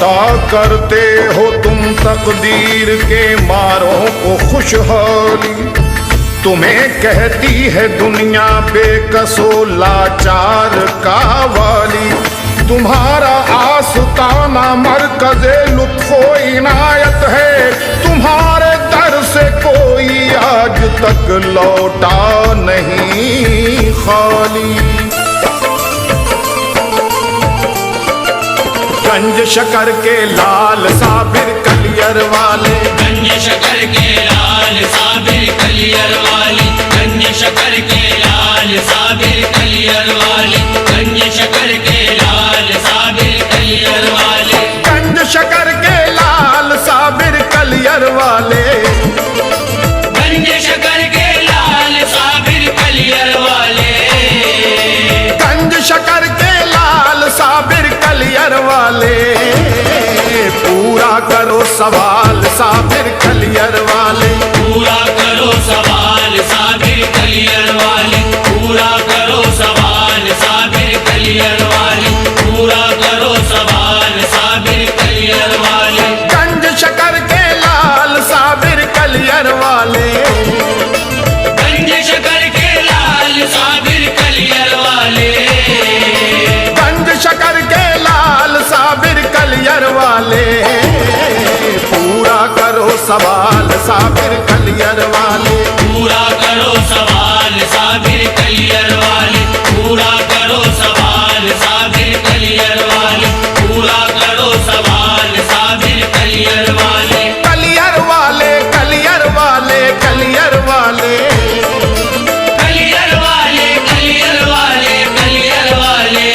अता करते हो तुम तकदीर के मारों को खुशहाली। तुम्हें कहती है दुनिया बेकसो लाचार का वाली। तुम्हारा आस्ताना मरकज़े लुत्फ़ो इनायत है। तुम्हारे दर से कोई आज तक लौटा नहीं खाली। गंज शकर के लाल साबिर कलियर वाले, गंज शकर के लाल साबिर कलियर वाले, गंज शकर के लाल साबिर कलियर वाले, गंज शकर के लाल साबिर कलियर वाले, गंज शकर के लाल साबिर कलियर वाले, गंज शकर के लाल साबिर कलियर वाले, गंज शकर के लाल साबिर कलियर वाले। पूरा करो सवाल साबिर कलियर वाले, पूरा करो सवाल साबिर कलियर वाले, पूरा करो सवाल साबिर कलियर वाले, पूरा करो सवाल साबिर कलियर वाले। गंज शकर के लाल साबिर कलियर वाले, गंज शकर के लाल साबिर कलियर वाले, गंज शकर के लाल साबिर कलियर वाले। पूरा करो सवाल साबिर कलियर वाले, पूरा करो सवाल साबिर कलियर वाले, पूरा करो सवाल साबिर कलियर वाले, पूरा करो सवाल साबिर कलियर वाले। कलियर वाले, कलियर वाले, कलियर वाले, कलियर वाले, कलियर वाले, कलियर वाले।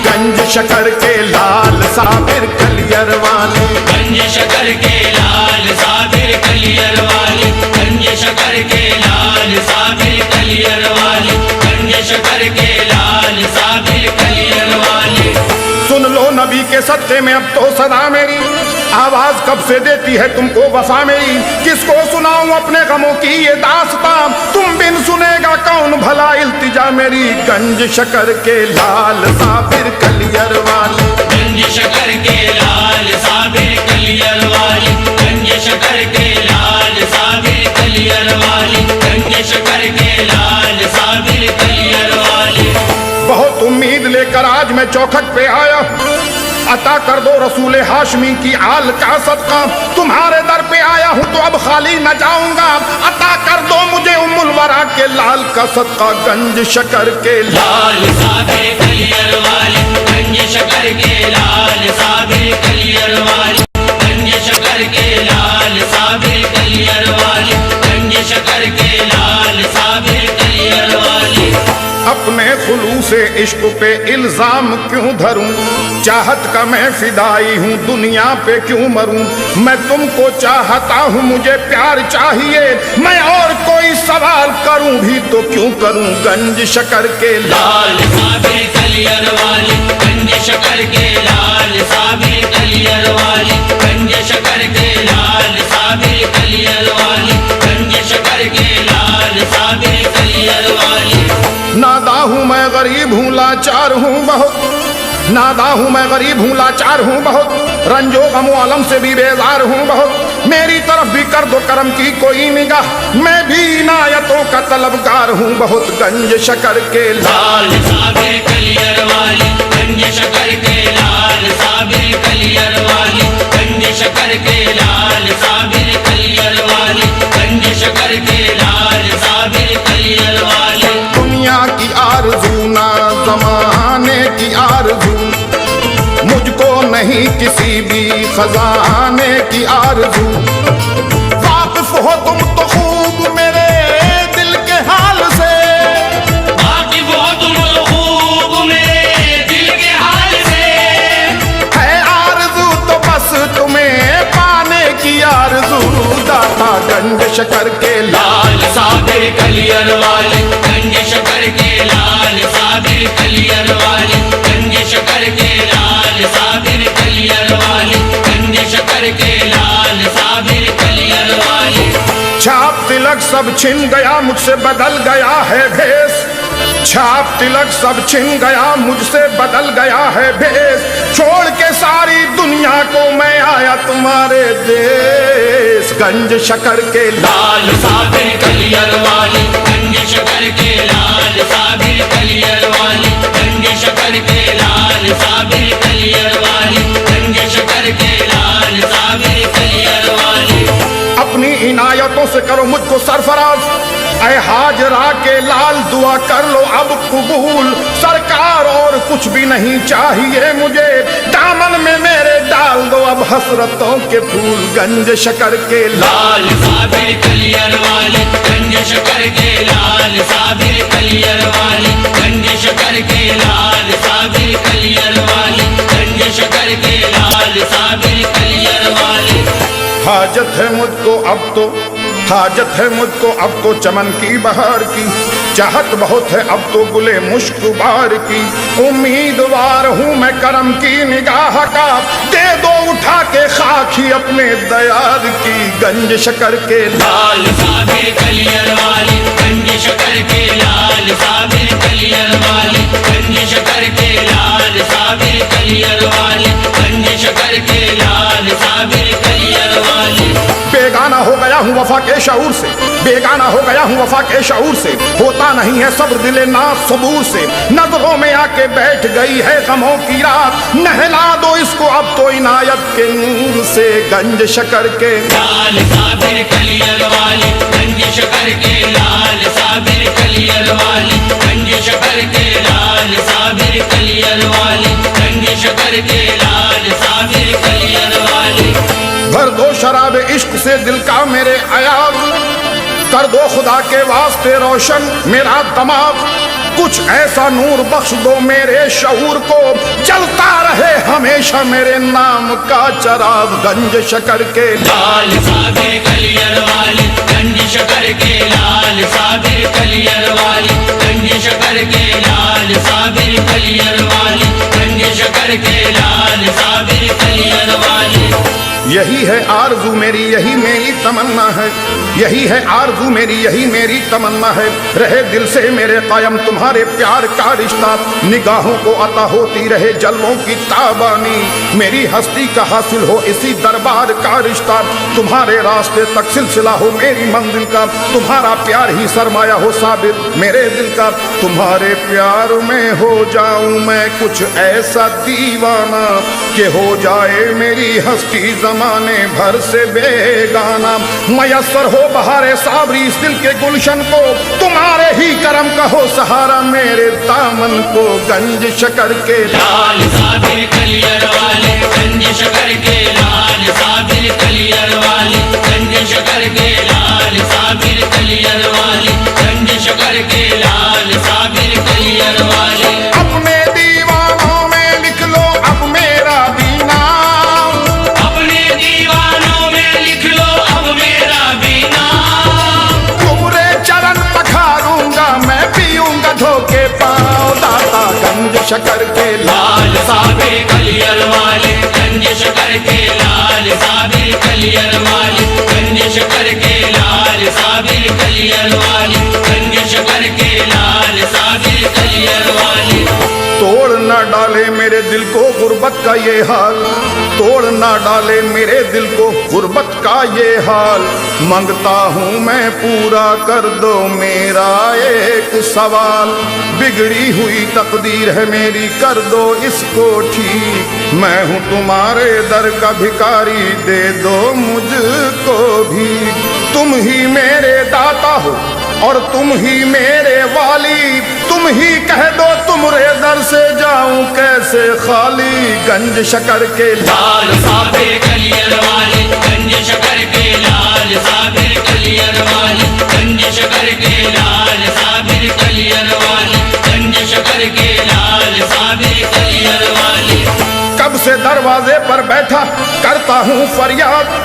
गंज शकर के लाल साबिर कलियर वाले, गंज शकर के लाल साबिर कलियर वाले, गंज शकर के लाल साबिर कलियर वाले, गंज शकर के लाल साबिर कलियर वाले। सुन लो नबी के सत्ते में अब तो सदा मेरी आवाज कब से देती है तुमको वफा मेरी। किसको सुनाऊं अपने गमों की ये दास्तां, तुम बिन सुनेगा कौन भला इल्तिजा मेरी। गंज शकर के लाल साबिर कलियर वाले, गंज शकर के लाल साबिर कलियर वाले, गंज शकर के लाल साबिर कलियर वाले, गंज शकर के लाल साबिर कलियर वाले। बहुत उम्मीद लेकर आज मैं चौखट पे आया, अता कर दो रसूल हाशमी की आल का सदका। तुम्हारे दर पे आया हूँ तो अब खाली न जाऊंगा, अता कर दो मुझे उम्मुल वरा के लाल का सदका। गंज शकर के लाल साबिर कलियर वाले, गंज शकर के लाल साबिर कलियर वाले, गंज शकर के लाल साबिर कलियर वाले, गंज शकर के लाल साबिर कलियर वाले। अपने खुलूसे इश्क पे इल्जाम क्यों धरूं, चाहत का मैं फिदाई हूँ दुनिया पे क्यों मरूं। मैं तुमको चाहता हूँ मुझे प्यार चाहिए, मैं और कोई सवाल करूं भी तो क्यों करूं। गंज शकर के लाल साबिर कलियर वाले, गंज शकर के लाल साबिर कलियर वाले, गंज शकर के लाल साबिर कलियर वाले, गंज शकर के लाल साबिर कलियर वाले। नादा हूँ मैं गरीब हूँ लाचार हूँ बहुत, नादा हूँ मैं गरीब हूँ लाचार हूँ बहुत, रंजो गमो अलम से भी बेजार हूँ बहुत। मेरी तरफ भी कर दो करम की कोई निगाह, मैं भी इनायतों का तलबगार हूँ बहुत। गंज शकर के लाल साबिर कलियर वाले, गंज शकर के लाल साबिर कलियर वाले, गंज शकर के लाल साबिर कलियर वाले, गंज शकर के लाल साबिर कलियर वाले। दुनिया की आरज़ू ना ज़माने की आरज़ू, मुझको नहीं किसी भी खजाने की आरज़ू। वाकिफ हो तुम तो खूब मेरे दिल के हाल से, वाकिफ हो तुम तो खूब मेरे दिल के हाल से। है आरज़ू तो बस तुम्हें पाने की आरज़ू। दाता गंज शकर के लाल साबिर कलियर वाले, गंज शकर के लाल साबिर कलियर वाले, गंज शकर के लाल साबिर कलियर वाले, गंज शकर के लाल साबिर कलियर वाले। छाप तिलक सब छिन गया मुझसे बदल गया है भेष, छाप तिलक सब छिन गया, मुझसे बदल गया है भेष। छोड़ के सारी दुनिया को मैं आया तुम्हारे देश। गंज शकर के लाल साबिर कलियर वाली, गंज शकर के लाल साबिर कलियर वाली, गंज शकर के लाल साबिर कलियर वाली, गंज शकर के लाल साबिर कलियर वाली। अपनी इनायतों से करो मुझको सरफराज, ऐ हाजरा के लाल दुआ कर लो अब कबूल। सरकार और कुछ भी नहीं चाहिए मुझे, दामन में मेरे डाल दो अब हसरतों के फूल। गंज शकर के लाल साबिर कलियर वाली, गंज शकर के लाल साबिर कलियर वाली, गंज शकर के लाल साबिर कलियर वाली, गंज शकर के लाल साबिर कलियर वाली। हाजत है मुझको अब तो, हाजत है मुझको अब तो चमन की बहार की। चाहत बहुत है अब तो गुले मुश्कबार की। उम्मीदवार हूँ मैं करम की निगाह का, दे दो उठा के खाक ही अपने दयार की। गंज शकर के लाल साबिर कलियर वाली, गंज शकर के लाल साबिर कलियर वाली, गंज शकर के लाल साबिर कलियर वाली, गंज शकर के लाल साबिर कलियर वाली। बेगाना हो गया हूँ वफा के शऊर से, बेगाना हो गया हूँ वफा के शऊर से। होता नहीं है सब्र दिले ना सबूर से। नजरों में आके बैठ गई है गमों की रात, नहला दो इसको अब तो इनायत के नूर से। गंज शकर के लाल साबिर कलियर वाली, गंज शकर के लाल साबिर कलियर वाली, गंज शकर के लाल साबिर कलियर वाली, गंज शकर के लाल साबिर कलियर वाली। भर दो शराब इश्क से दिल का मेरे अयाब, कर दो खुदा के वास्ते रोशन मेरा दिमाग। कुछ ऐसा नूर बख्श दो मेरे शऊर को, चलता रहे हमेशा मेरे नाम का चराग। गंज शकर के लाल साबिर कलियर वाली, गंज शकर के लाल साबिर कलियर वाली, गंज शकर के लाल साबिर कलियर वाली, गंज शकर के लाल साबिर कलियर वाली। यही है आरज़ू मेरी, यही मेरी तमन्ना है, यही है आरज़ू मेरी, यही मेरी तमन्ना है। रहे दिल से मेरे कायम तुम्हारे प्यार का रिश्ता, निगाहों को अता होती रहे जलवों की ताबानी। मेरी हस्ती का हासिल हो इसी दरबार का रिश्ता, तुम्हारे रास्ते तक सिलसिला हो मेरी मंजिल का। तुम्हारा प्यार ही सरमाया हो साबिर मेरे दिल का, तुम्हारे प्यार में हो जाऊं मैं कुछ ऐसा दीवाना कि हो जाए मेरी हस्ती जमाने भर से बेगाना। मयसर हो बहारे साबरी इस दिल के गुलशन को, तुम्हारे ही करम का हो सहारा मेरे दामन को। गंज शकर के लाल साबिर कलियर वाली, गंज शकर के लाल साबिर कलियर वाली, गंज शकर के लाल साबिर कलियर वाली, गंज शकर के लाल साबिर कलियर वाली। अपने दीवानों में लिख लो अब मेरा भी नाम, अपने दीवानों में लिख लो अब मेरा भी नाम। तुम्हारे चरण पखारूंगा मैं, पीऊंगा धोके पाँव दाता। गंज शकर के लाल साबिर कलियर वाली, गंज शकर के लाल साबिर कलियर वाली, गंज शकर के लाल साबिर कलियर वाली, गंज शकर के लाल साबिर कलियर वाली। तोड़ न डाले मेरे दिल को गुर्बत का ये हाल, तोड़ न डाले मेरे दिल को गुर्बत का ये हाल। मांगता हूँ मैं पूरा कर दो मेरा एक सवाल, बिगड़ी हुई तकदीर है मेरी कर दो इसको ठीक। मैं हूँ तुम्हारे दर का भिखारी दे दो मुझको भी। तुम ही मेरे दाता हो और तुम ही मेरे वाली, तुम ही कह दो तुमरे दर से जाऊं कैसे खाली। गंज शकर के लाल साबिर कलियर वाली, गंज शकर के लाल साबिर कलियर वाली, गंज शकर के लाल साबिर कलियर वाली, गंज शकर के लाल साबिर कलियर वाली। कब से दरवाजे पर बैठा करता हूँ फरियाद,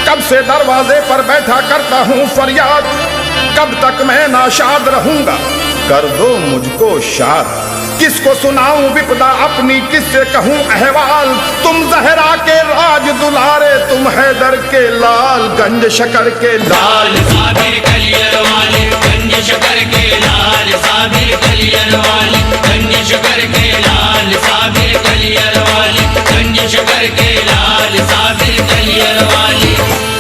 कब से दरवाजे पर बैठा करता हूँ फरियाद। कब तक मैं नाशाद रहूंगा कर दो मुझको शाद। किसको सुनाऊं विपदा अपनी, किससे कहूं अहवाल। तुम जहरा के राज दुलारे, तुम हैदर के लाल। गंज शकर के लाल साबिर कलियर वाली, गंज शकर के लाल साबिर कलियर वाली, गंज शकर के लाल साबिर कलियर वाली, गंज शकर के लाल साबिर कलियर वाली।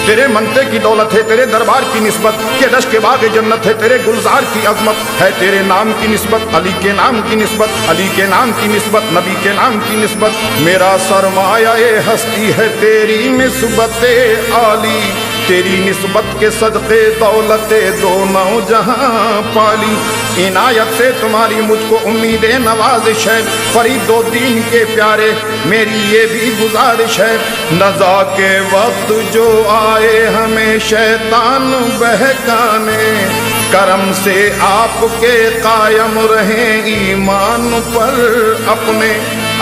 तेरे मनते की दौलत है तेरे दरबार की निस्बत, के रश के बाग जन्नत है तेरे गुलजार की अजमत है, तेरे नाम की निस्बत अली के नाम की निस्बत, अली के नाम की निस्बत नबी के नाम की निस्बत। मेरा सरमाया ये हस्ती है तेरी निस्बत आली, तेरी निस्बत के सदक़े दौलते दोनों जहां पाली। इनायत से तुम्हारी मुझको उम्मीदें नवाजिश है, फरीद दो दीन के प्यारे मेरी ये भी गुजारिश है। नज़ा के वक्त जो आए हमें शैतान बहकाने, करम से आपके कायम रहें ईमान पर अपने,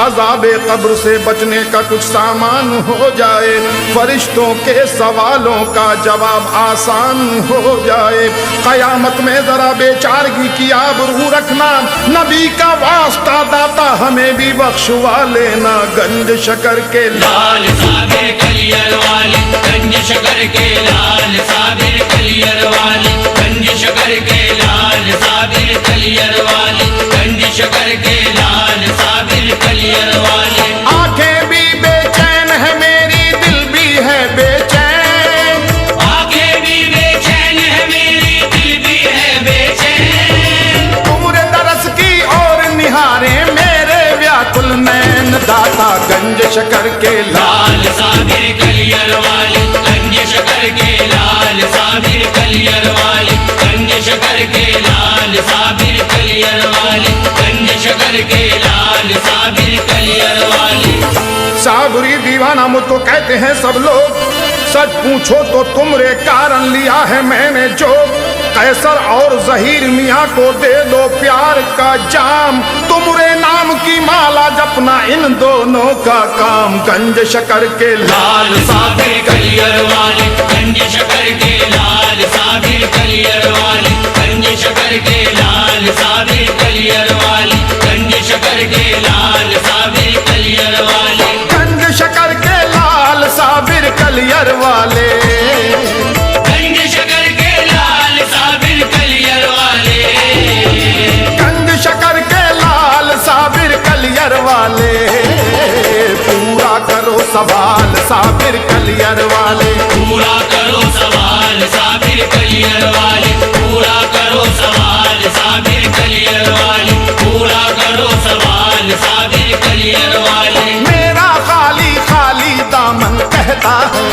अज़ाबे कब्र से बचने का कुछ सामान हो जाए, फरिश्तों के सवालों का जवाब आसान हो जाए। क़यामत में जरा बेचारगी की आबरू रखना, नबी का वास्ता दाता हमें भी बख्शवा लेना। गंज शकर के लाल साबिर कलियर वाली, गंज शकर के लाल साबिर कलियर वाली, गंज शकर के लाल साबिर कलियर वाली, गंज शकर के लाल साबिर कलियर वाली। आंखें भी बेचैन है मेरी दिल भी है बेचैन, आंखें भी बेचैन है मेरी दिल भी है बेचैन, तुमरे दरस की और निहारे मेरे व्याकुल नैन। दाता गंज शकर के लाल साबिर कलियर वाली, गंज शकर के लाल साबिर कलियर वाली, गंज शकर के लाल साबिर कलियर वाली, गंज शकर के लाल साबिर कलियर वाली। साबरी दीवाना मुझको कहते हैं सब लोग, सच पूछो तो तुमरे कारण लिया है मैंने जो, कैसर और जहीर मियाँ को दे दो प्यार का जाम, तुमरे नाम की माला जपना इन दोनों का काम। गंज शकर के लाल साबिर कलियर वाली, गंज शकर के लाल साबिर कलियर वाली, गंज शकर के लाल साबिर कलियर वाली, गंज शकर के लाल साबिर कलियर वाली, गंज शकर के लाल साबिर कलियर वाले, गंज शकर के लाल साबिर कलियर वाले, गंज शकर के लाल साबिर कलियर वाले। पूरा करो सवाल साबिर कलियर वाले, पूरा करो सवाल साबिर कलियर वाले, पूरा करो सवाल साबिर कलियर वाले, पूरा करो सवाल साबिर कलियर वाले। मेरा खाली खाली दामन कहता है,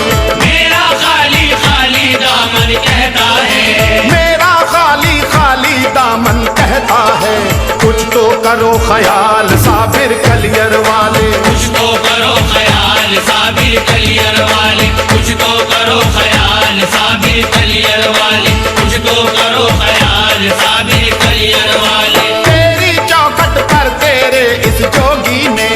मेरा खाली खाली दामन कहता है, मेरा खाली खाली दामन कहता है, कुछ तो करो ख्याल साबिर कलियर वाले, कुछ तो करो ख्याल साबिर कलियर वाले, कुछ तो करो ख्याल साबिर कलियर वाले, कुछ तो करो ख्याल साबिर कलियर वाले। तेरी चौखट पर तेरे इस जोगी ने,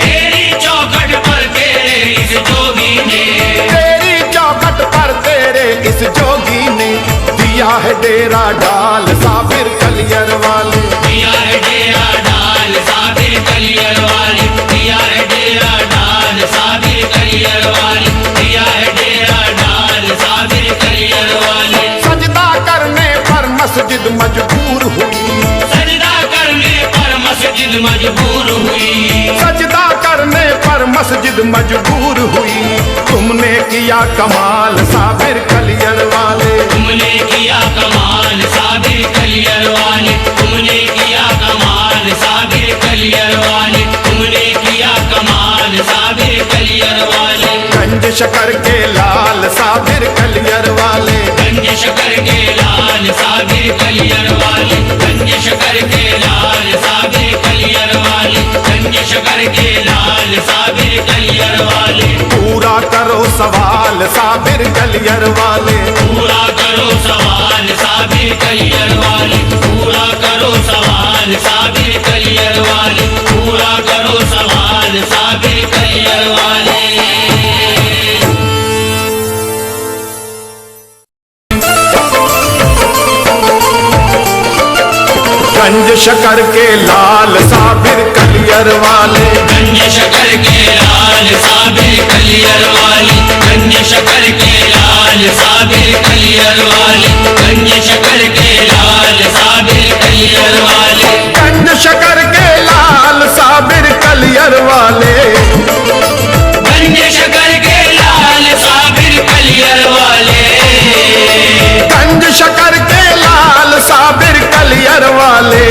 तेरी चौखट पर तेरे इस जोगी ने, तेरी चौखट पर तेरे इस जोगी ने दिया है डेरा डाल साबिर कलियर वाले, दिया है डेरा डाल साबिर कलियर वाले, दिया है डेरा डाल साबिर कलियर वाले, दिया है डेरा डाल साबिर कलियर वाले। सजदा करने पर मस्जिद मजबूर हुई, सजदा करने पर मस्जिद मजबूर हुई, सजदा करने पर मस्जिद मजबूर हुई, तुमने किया कमाल साबिर कलियर वाले, तुमने किया कमाल साबिर कलियर वाले, तुमने किया कमाल साबिर कलियर वाले, तुमने किया कमाल साबिर कलियर वाले। गंज शकर के लाल साबिर कलियर वाले, गंज शकर के लाल साबिर कलियर वाले, गंज शकर के लाल साबिर कलियर वाले, गंज शकर के लाल साबिर कलियर वाले। पूरा करो सवाल साबिर कलियर वाले, पूरा करो सवाल साबिर कलियर वाले, पूरा करो सवाल साबिर कलियर वाले, पूरा करो सवाल साबिर कलियर वाले। गंज शकर के लाल साबिर कलियर वाले, गंज शकर के लाल साबिर कलियर वाली, गंज शकर के लाल साबिर कलियर वाली, गंज शकर के लाल शकर के लाल साबिर कलियर वाले, गंज शकर के लाल साबिर कलियर वाले, गंज शकर के लाल साबिर कलियर वाले,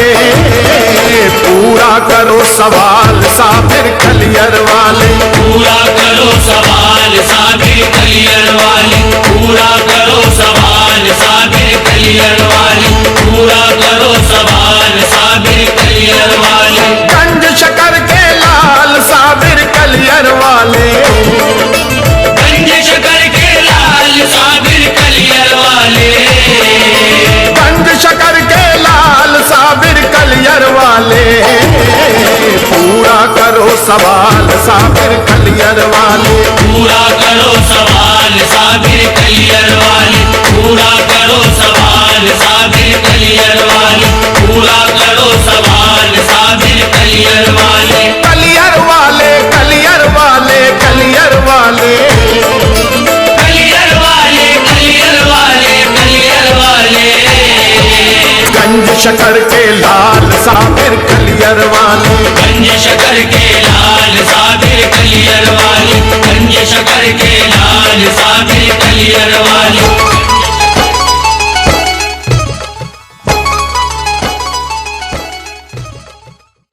पूरा करो सवाल साबिर कलियर वाले, पूरा करो सवाल साबिर कलियर वाले, पूरा करो सवाल साबिर कलियर वाले, पूरा करो सवाल साबिर कलियर वाले। गंज शकर के लाल साबिर कलियर वाले, गंज शकर के लाल साबिर कलियर वाले, गंज शकर के लाल साबिर कलियर वाले, पूरा करो सवाल साबिर कलियर वाले, पूरा करो सवाल साबिर कलियर वाले, पूरा करो सवाल साबिर कलियर वाले, पूरा करो सवाल साबिर कलियर वाले। कलियर वाले कलियर वाले कलियर वाले, कलियर वाले कलियर वाले कलियर वाले, गंज शकर के लाल साबिर कलियर वाले, गंज शकर के लाल